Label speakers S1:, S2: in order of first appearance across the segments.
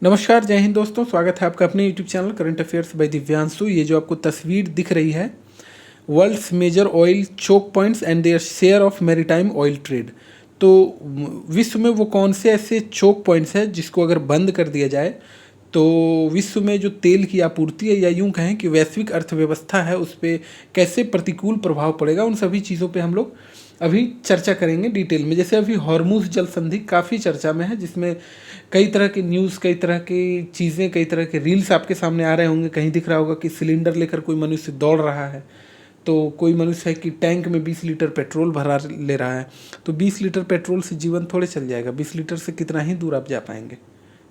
S1: नमस्कार, जय हिंद दोस्तों। स्वागत है आपका अपने YouTube channel current affairs by Divyanshu. ये जो आपको तस्वीर दिख रही है, world's major oil choke points and their share of maritime oil trade. तो विश्व में वो कौन से ऐसे चोक पॉइंट्स हैं जिसको अगर बंद कर दिया जाए तो विश्व में जो तेल की आपूर्ति है, या यूं कहें कि वैश्विक अर्थव्यवस्था है, उस पर कैसे प्रतिकूल प्रभाव पड़ेगा, उन सभी चीज़ों पे हम लोग अभी चर्चा करेंगे डिटेल में। जैसे अभी हॉर्मुज जल संधि काफ़ी चर्चा में है, जिसमें कई तरह की न्यूज़, कई तरह की चीज़ें, कई तरह के रील्स आपके सामने आ रहे होंगे। कहीं दिख रहा होगा कि सिलेंडर लेकर कोई मनुष्य दौड़ रहा है, तो कोई मनुष्य है कि टैंक में 20 लीटर पेट्रोल भरा ले रहा है। तो 20 लीटर पेट्रोल से जीवन थोड़े चल जाएगा, 20 लीटर से कितना ही दूर आप जा पाएंगे,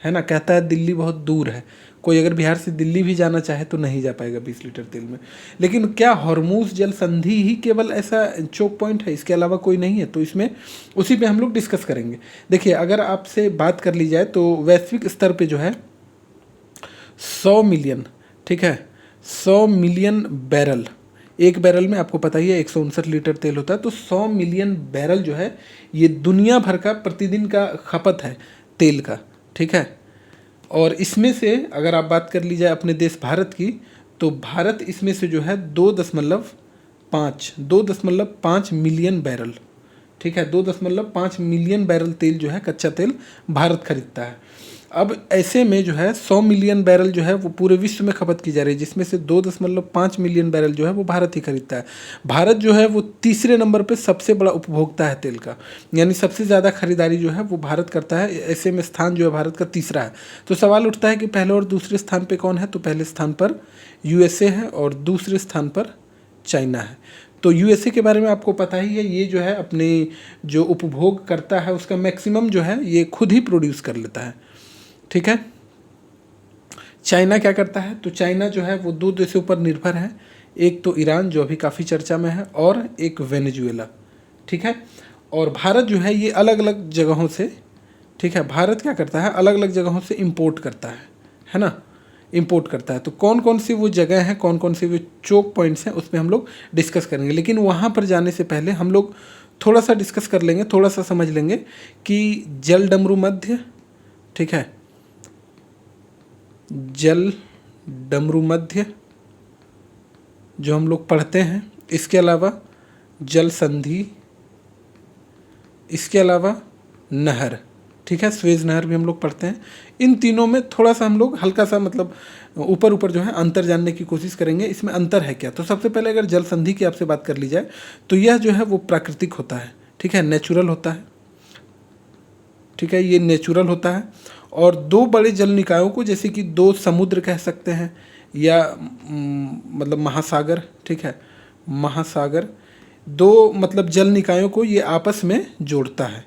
S1: है ना। कहता है दिल्ली बहुत दूर है, कोई अगर बिहार से दिल्ली भी जाना चाहे तो नहीं जा पाएगा 20 लीटर तेल में। लेकिन क्या हॉर्मुज जल संधि ही केवल ऐसा चोक पॉइंट है, इसके अलावा कोई नहीं है? तो इसमें उसी पे हम लोग डिस्कस करेंगे। देखिए, अगर आपसे बात कर ली जाए तो वैश्विक स्तर पे जो है 100 मिलियन, ठीक है, 100 मिलियन बैरल, एक बैरल में आपको पता ही है 159 लीटर तेल होता है, तो 100 मिलियन बैरल जो है ये दुनिया भर का प्रतिदिन का खपत है तेल का, ठीक है। और इसमें से अगर आप बात कर ली जाए अपने देश भारत की, तो भारत इसमें से जो है 2.5 मिलियन बैरल, ठीक है, 2.5 मिलियन बैरल तेल जो है, कच्चा तेल भारत खरीदता है। अब ऐसे में जो है 100 मिलियन बैरल जो है वो पूरे विश्व में खपत की जा रही है, जिसमें से 2.5 मिलियन बैरल जो है वो भारत ही खरीदता है। भारत जो है वो तीसरे नंबर पे सबसे बड़ा उपभोक्ता है तेल का, यानी सबसे ज़्यादा खरीदारी जो है वो भारत करता है। ऐसे में स्थान जो है भारत का तीसरा है। तो सवाल उठता है कि पहले और दूसरे स्थान पर कौन है? तो पहले स्थान पर यूएसए है और दूसरे स्थान पर चाइना है। तो यूएसए के बारे में आपको पता ही है, ये जो है अपने जो उपभोग करता है उसका मैक्सिमम जो है ये खुद ही प्रोड्यूस कर लेता है, ठीक है। चाइना क्या करता है? तो चाइना जो है वो दो देशों पर निर्भर है, एक तो ईरान जो अभी काफ़ी चर्चा में है, और एक वेनेजुएला, ठीक है। और भारत जो है ये अलग अलग जगहों से, ठीक है, भारत क्या करता है, अलग अलग जगहों से इंपोर्ट करता है ना, इंपोर्ट करता है। तो कौन कौन सी वो जगह हैं, कौन कौन से वो चोक पॉइंट्स हैं, उस पर हम लोग डिस्कस करेंगे। लेकिन वहाँ पर जाने से पहले हम लोग थोड़ा सा डिस्कस कर लेंगे, थोड़ा सा समझ लेंगे कि जल डमरू मध्य, ठीक है, जल डमरू मध्य जो हम लोग पढ़ते हैं, इसके अलावा जल संधि, इसके अलावा नहर, ठीक है, स्वेज नहर भी हम लोग पढ़ते हैं। इन तीनों में थोड़ा सा हम लोग हल्का सा मतलब ऊपर ऊपर जो है अंतर जानने की कोशिश करेंगे, इसमें अंतर है क्या। तो सबसे पहले अगर जल संधि की आपसे बात कर ली जाए तो यह जो है वो प्राकृतिक होता है, ठीक है, नेचुरल होता है, ठीक है, ये नेचुरल होता है। और दो बड़े जल निकायों को, जैसे कि दो समुद्र कह सकते हैं, या मतलब महासागर, ठीक है, महासागर, दो मतलब जल निकायों को ये आपस में जोड़ता है,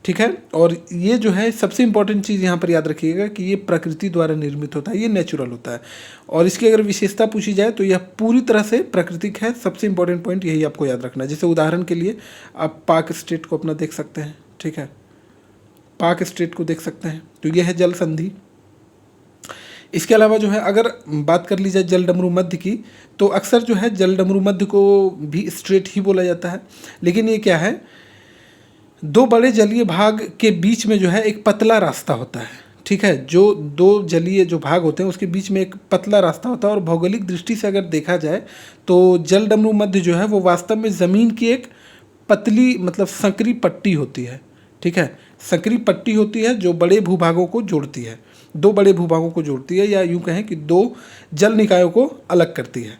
S1: ठीक है। और ये जो है सबसे इंपॉर्टेंट चीज़ यहाँ पर याद रखिएगा कि ये प्रकृति द्वारा निर्मित होता है, ये नेचुरल होता है। और इसकी अगर विशेषता पूछी जाए तो यह पूरी तरह से प्राकृतिक है। सबसे इंपॉर्टेंट पॉइंट यही आपको याद रखना है। जैसे उदाहरण के लिए आप पाक स्टेट को अपना देख सकते हैं, ठीक है, पाक स्टेट को देख सकते हैं, तो यह है जल संधि। इसके अलावा जो है अगर बात कर ली जाए जल डमरू मध्य की, तो अक्सर जो है जल डमरू मध्य को भी स्ट्रेट ही बोला जाता है। लेकिन ये क्या है, दो बड़े जलीय भाग के बीच में जो है एक पतला रास्ता होता है, ठीक है, जो दो जलीय जो भाग होते हैं उसके बीच में एक पतला रास्ता होता है। और भौगोलिक दृष्टि से अगर देखा जाए तो जल डमरू मध्य जो है वो वास्तव में ज़मीन की एक पतली मतलब संकरी पट्टी होती है, ठीक है, संकरी पट्टी होती है जो बड़े भूभागों को जोड़ती है, दो बड़े भूभागों को जोड़ती है, या यूं कहें कि दो जल निकायों को अलग करती है।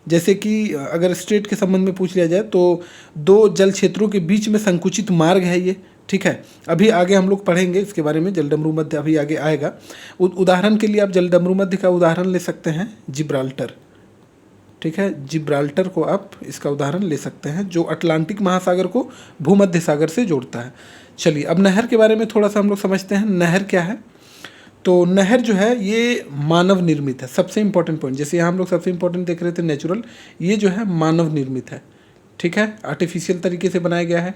S1: जैसे कि अगर स्टेट के संबंध में पूछ लिया जाए तो दो जल क्षेत्रों के बीच में संकुचित मार्ग है ये, ठीक है। अभी आगे हम लोग पढ़ेंगे इसके बारे में, जल डमरू मध्य अभी आगे आएगा। उदाहरण के लिए आप जल डमरू मध्य का उदाहरण ले सकते हैं जिब्राल्टर, ठीक है, जिब्राल्टर को आप इसका उदाहरण ले सकते हैं, जो अटलांटिक महासागर को भूमध्य सागर से जोड़ता है। चलिए अब नहर के बारे में थोड़ा सा हम लोग समझते हैं। नहर क्या है? तो नहर जो है ये मानव निर्मित है, सबसे इंपॉर्टेंट पॉइंट। जैसे यहाँ हम लोग सबसे इंपॉर्टेंट देख रहे थे नेचुरल, ये जो है मानव निर्मित है, ठीक है, आर्टिफिशियल तरीके से बनाया गया है।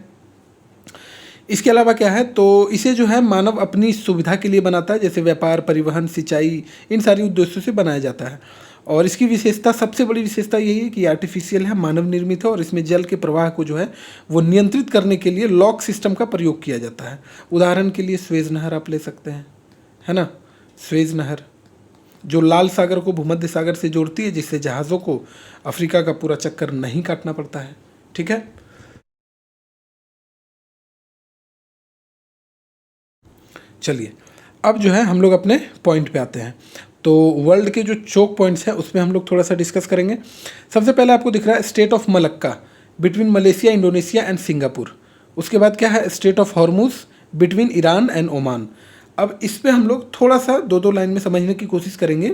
S1: इसके अलावा क्या है, तो इसे जो है मानव अपनी सुविधा के लिए बनाता है, जैसे व्यापार, परिवहन, सिंचाई, इन सारी उद्देश्यों से बनाया जाता है। और इसकी विशेषता, सबसे बड़ी विशेषता यही है कि आर्टिफिशियल है, मानव निर्मित है, और इसमें जल के प्रवाह को जो है वो नियंत्रित करने के लिए लॉक सिस्टम का प्रयोग किया जाता है। उदाहरण के लिए स्वेज नहर आप ले सकते हैं, है ना, स्वेज नहर जो लाल सागर को भूमध्य सागर से जोड़ती है, जिससे जहाज़ों को अफ्रीका का पूरा चक्कर नहीं काटना पड़ता है। ठीक है, चलिए अब जो है हम लोग अपने पॉइंट पे आते हैं। तो वर्ल्ड के जो चोक पॉइंट्स हैं उसमें हम लोग थोड़ा सा डिस्कस करेंगे। सबसे पहले आपको दिख रहा है state of Malacca between Malaysia, Indonesia and Singapore. उसके बाद क्या है, state of Hormuz between Iran and Oman. अब इस पे हम लोग थोड़ा सा दो दो लाइन में समझने की कोशिश करेंगे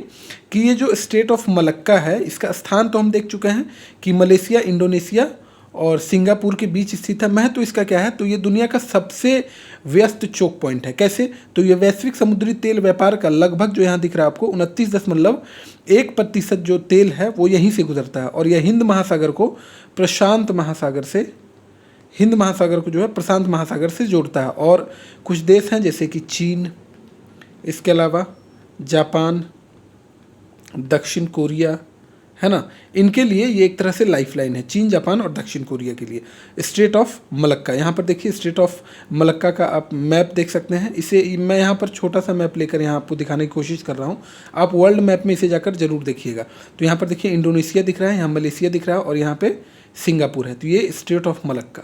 S1: कि ये जो स्टेट ऑफ मलक्का है इसका स्थान तो हम देख चुके हैं कि मलेशिया, इंडोनेशिया और सिंगापुर के बीच स्थित है। महत्व तो इसका क्या है, तो ये दुनिया का सबसे व्यस्त चोक पॉइंट है। कैसे, तो ये वैश्विक समुद्री तेल व्यापार का लगभग जो यहाँ दिख रहा है आपको 29.1% जो तेल है वो यहीं से गुजरता है। और यह हिंद महासागर को प्रशांत महासागर से जो है प्रशांत महासागर से जोड़ता है। और कुछ देश हैं जैसे कि चीन, इसके अलावा जापान, दक्षिण कोरिया, है ना, इनके लिए ये एक तरह से लाइफलाइन है, चीन, जापान और दक्षिण कोरिया के लिए। स्टेट ऑफ मलक्का, यहाँ पर देखिए स्टेट ऑफ मलक्का का आप मैप देख सकते हैं। इसे मैं यहाँ पर छोटा सा मैप लेकर यहाँ आपको दिखाने की कोशिश कर रहा हूँ, आप वर्ल्ड मैप में इसे जाकर जरूर देखिएगा। तो यहाँ पर देखिए इंडोनेशिया दिख रहा है, यहाँ मलेशिया दिख रहा है और यहाँ पे सिंगापुर है। तो ये स्टेट ऑफ मलक्का।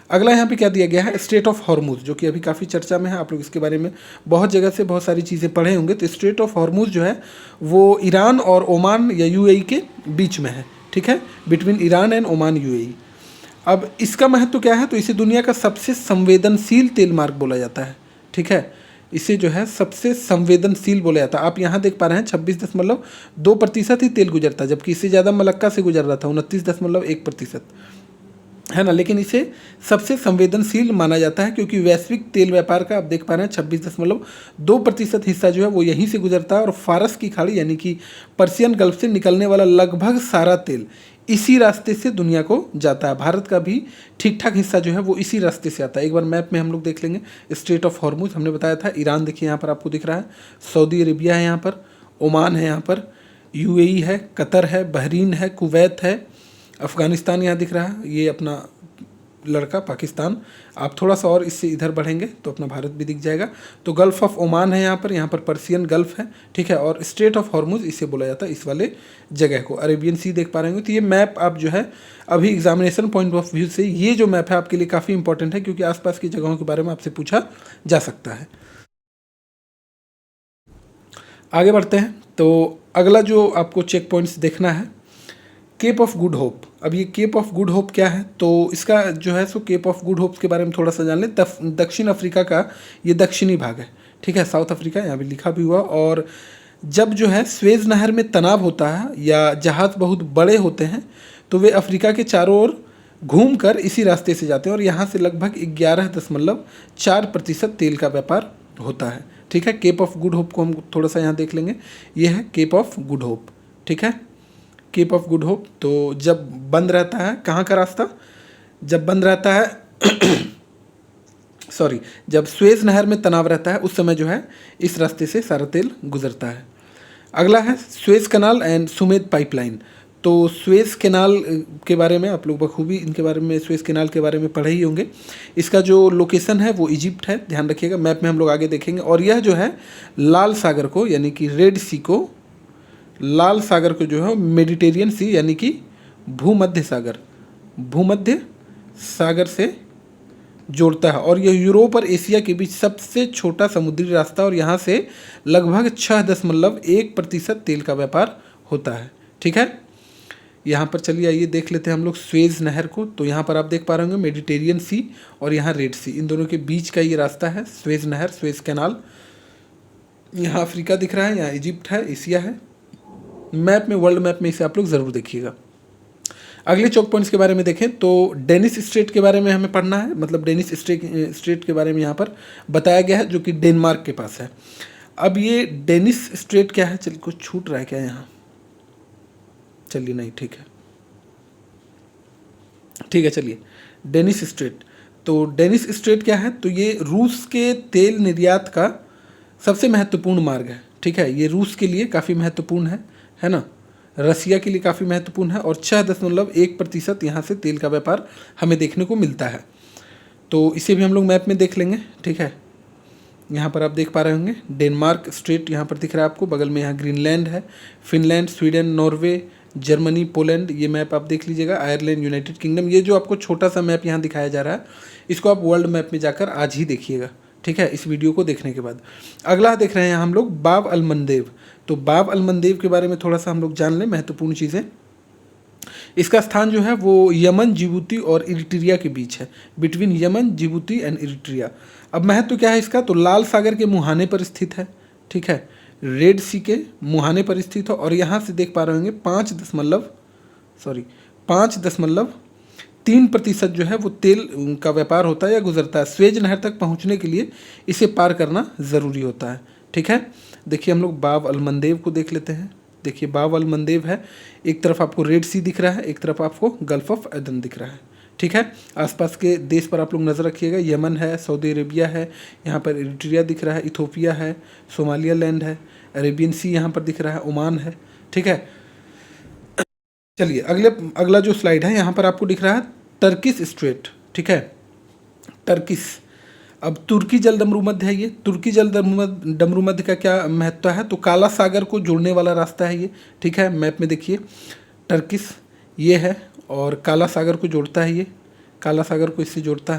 S1: अगला यहाँ पे क्या दिया गया है, स्टेट ऑफ हॉर्मुज, जो कि अभी काफ़ी चर्चा में है। आप लोग इसके बारे में बहुत जगह से बहुत सारी चीज़ें पढ़े होंगे। तो स्टेट ऑफ हॉर्मुज जो है वो ईरान और ओमान या यूएई के बीच में है। ठीक है, between Iran and Oman, UAE. अब इसका महत्व क्या है, तो इसे दुनिया का सबसे संवेदनशील तेल मार्ग बोला जाता है। ठीक है, इसे जो है सबसे संवेदनशील बोला जाता है। आप यहाँ देख पा रहे हैं 26.2% ही तेल गुजरता है, जबकि इससे ज़्यादा मलक्का से गुजर रहा था 29.1%, है ना। लेकिन इसे सबसे संवेदनशील माना जाता है क्योंकि वैश्विक तेल व्यापार का आप देख पा रहे हैं 26.2% हिस्सा जो है वो यहीं से गुजरता है। और फारस की खाड़ी यानी कि पर्शियन गल्फ से निकलने वाला लगभग सारा तेल इसी रास्ते से दुनिया को जाता है। भारत का भी ठीक ठाक हिस्सा जो है वो इसी रास्ते से आता है। एक बार मैप में हम लोग देख लेंगे। स्टेट ऑफ हॉर्मुज हमने बताया था, ईरान देखिए यहाँ पर आपको दिख रहा है, सऊदी अरेबिया है यहाँ पर, ओमान है यहाँ पर, यूएई है, कतर है, बहरीन है, कुवैत है, अफ़गानिस्तान यहाँ दिख रहा है, ये अपना लड़का पाकिस्तान। आप थोड़ा सा और इससे इधर बढ़ेंगे तो अपना भारत भी दिख जाएगा। तो गल्फ़ ऑफ ओमान है यहाँ पर पर्शियन गल्फ़ है। ठीक है, और स्टेट ऑफ हॉर्मुज इसे बोला जाता है इस वाले जगह को। अरेबियन सी देख पा रहे होंगे। तो ये मैप आप जो है अभी एग्जामिनेशन पॉइंट ऑफ व्यू से ये जो मैप है आपके लिए काफ़ी इंपॉर्टेंट है, क्योंकि आसपास की जगहों के बारे में आपसे पूछा जा सकता है। आगे बढ़ते हैं। तो अगला जो आपको चेक पॉइंट्स देखना है, केप ऑफ गुड होप। अब ये केप ऑफ गुड होप क्या है, तो इसका जो है सो केप ऑफ गुड होप के बारे में थोड़ा सा जान लें। दक्षिण अफ्रीका का ये दक्षिणी भाग है। ठीक है, साउथ अफ्रीका यहाँ भी लिखा भी हुआ। और जब जो है स्वेज नहर में तनाव होता है या जहाज़ बहुत बड़े होते हैं तो वे अफ्रीका के चारों ओर घूम कर इसी रास्ते से जाते हैं और यहाँ से लगभग 11.4% तेल का व्यापार होता है। ठीक है, केप ऑफ गुड होप को हम थोड़ा सा यहाँ देख लेंगे। ये है केप ऑफ गुड होप। ठीक है, केप ऑफ गुड होप। तो जब बंद रहता है, कहाँ का रास्ता, जब बंद रहता है सॉरी, जब स्वेज नहर में तनाव रहता है उस समय जो है इस रास्ते से सारा तेल गुजरता है। अगला है Suez kanal and Sumed pipeline. तो स्वेज कैनाल के बारे में आप लोग बखूबी इनके बारे में, स्वेज कैनाल के बारे में पढ़े ही होंगे। इसका जो लोकेशन है वो इजिप्ट है, ध्यान रखिएगा। मैप में हम लोग आगे देखेंगे। और यह जो है लाल सागर को यानी कि रेड सी को, लाल सागर को जो है मेडिटेरियन सी यानी कि भूमध्य सागर से जोड़ता है। और यह यूरोप और एशिया के बीच सबसे छोटा समुद्री रास्ता और यहाँ से लगभग 6.1% तेल का व्यापार होता है। ठीक है, यहाँ पर चलिए आइए देख लेते हैं हम लोग स्वेज नहर को। तो यहाँ पर आप देख पा रहे होंगे मेडिटेरियन सी और यहाँ रेड सी, इन दोनों के बीच का ये रास्ता है स्वेज नहर, स्वेज कैनाल। यहाँ अफ्रीका दिख रहा है, यहाँ इजिप्ट है, एशिया है। मैप में, वर्ल्ड मैप में इसे आप लोग ज़रूर देखिएगा। अगले चौक पॉइंट्स के बारे में देखें तो डेनिस स्ट्रेट के बारे में हमें पढ़ना है। मतलब डेनिस स्ट्रेट के बारे में यहाँ पर बताया गया है, जो कि डेनमार्क के पास है। अब ये डेनिस स्ट्रेट क्या है, चलिए कुछ छूट रहा है क्या यहाँ, चलिए नहीं, ठीक है चलिए। डेनिस स्ट्रेट, तो डेनिस स्ट्रेट क्या है, तो ये रूस के तेल निर्यात का सबसे महत्वपूर्ण मार्ग है। ठीक है, ये रूस के लिए काफ़ी महत्वपूर्ण है ना, रसिया के लिए काफ़ी महत्वपूर्ण है। और 6.1% यहाँ से तेल का व्यापार हमें देखने को मिलता है। तो इसे भी हम लोग मैप में देख लेंगे। ठीक है, यहाँ पर आप देख पा रहे होंगे डेनमार्क स्टेट यहाँ पर दिख रहा है आपको, बगल में यहाँ ग्रीनलैंड है, Finland, Sweden, Norway, Germany, Poland, ये मैप आप देख लीजिएगा, आयरलैंड, यूनाइटेड किंगडम। ये जो आपको छोटा सा मैप यहाँ दिखाया जा रहा है, इसको आप वर्ल्ड मैप में जाकर आज ही देखिएगा, ठीक है, इस वीडियो को देखने के बाद। अगला देख रहे हैं हम लोग बाब अल मंदेब। तो बाब अल मंदेब के बारे में थोड़ा सा हम लोग जान लें, महत्वपूर्ण चीज़ें। इसका स्थान जो है वो यमन, जिबूती और इरिट्रिया के बीच है, between Yemen, Djibouti and Eritrea. अब महत्व क्या है इसका, तो लाल सागर के मुहाने पर स्थित है, ठीक है, रेड सी के मुहाने पर स्थित है, और यहाँ से देख पा रहे होंगे 5.3% जो है वो तेल का व्यापार होता है या गुजरता है। स्वेज नहर तक पहुँचने के लिए इसे पार करना ज़रूरी होता है, ठीक है। देखिए हम लोग बाब अल मंदेब को देख लेते हैं। देखिए बाब अल मंदेब है, एक तरफ आपको रेड सी दिख रहा है, एक तरफ आपको गल्फ ऑफ एदन दिख रहा है, ठीक है। आसपास के देश पर आप लोग नज़र रखिएगा, यमन है, सऊदी अरेबिया है, यहाँ पर इरिट्रिया दिख रहा है, इथोपिया है, सोमालिया लैंड है, अरेबियन सी यहाँ पर दिख रहा है, ओमान है, ठीक है। चलिए अगला जो स्लाइड है, यहाँ पर आपको दिख रहा है टर्किश स्ट्रेट, ठीक है, टर्किश। अब तुर्की जल डमरूमध्य है ये। तुर्की जल डमरूमध्य का क्या महत्व है, तो काला सागर को जोड़ने वाला रास्ता है ये, ठीक है। मैप में देखिए टर्किश ये है और काला सागर को जोड़ता है, ये काला सागर को इससे जोड़ता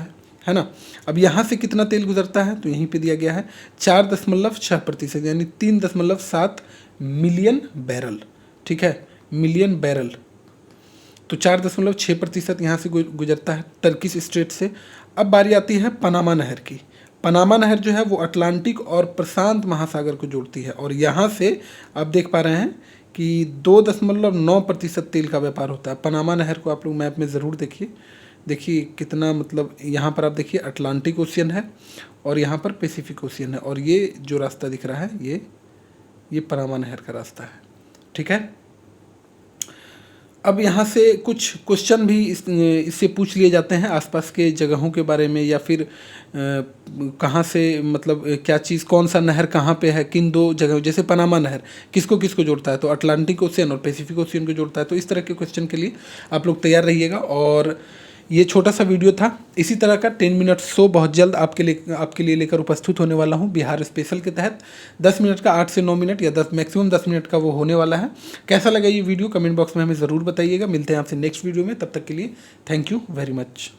S1: है ना। अब यहाँ से कितना तेल गुजरता है, तो यहीं पे दिया गया है 4.6%, यानी 3.7 मिलियन बैरल, ठीक है, मिलियन बैरल। तो 4.6% यहाँ से गुजरता है टर्किश स्ट्रेट से। अब बारी आती है पनामा नहर की। पनामा नहर जो है वो अटलांटिक और प्रशांत महासागर को जोड़ती है, और यहाँ से आप देख पा रहे हैं कि 2.9% तेल का व्यापार होता है। पनामा नहर को आप लोग मैप में ज़रूर देखिए, देखिए कितना, मतलब यहाँ पर आप देखिए अटलांटिक ओशियन है और यहाँ पर पैसिफिक ओशियन है, और ये जो रास्ता दिख रहा है ये पनामा नहर का रास्ता है, ठीक है। अब यहाँ से कुछ क्वेश्चन भी इससे पूछ लिए जाते हैं आसपास के जगहों के बारे में, या फिर कहाँ से, मतलब क्या चीज़, कौन सा नहर कहाँ पे है, किन दो जगह, जैसे पनामा नहर किसको किसको जोड़ता है, तो अटलांटिक ओशियन और पैसिफिक ओशियन को जोड़ता है। तो इस तरह के क्वेश्चन के लिए आप लोग तैयार रहिएगा। और ये छोटा सा वीडियो था, इसी तरह का 10 मिनट शो बहुत जल्द आपके लिए लेकर उपस्थित होने वाला हूँ बिहार स्पेशल के तहत। 10 मिनट का 8 से 9 मिनट या मैक्सिमम 10 मिनट का वो होने वाला है। कैसा लगा ये वीडियो कमेंट बॉक्स में हमें ज़रूर बताइएगा। मिलते हैं आपसे नेक्स्ट वीडियो में, तब तक के लिए थैंक यू वेरी मच।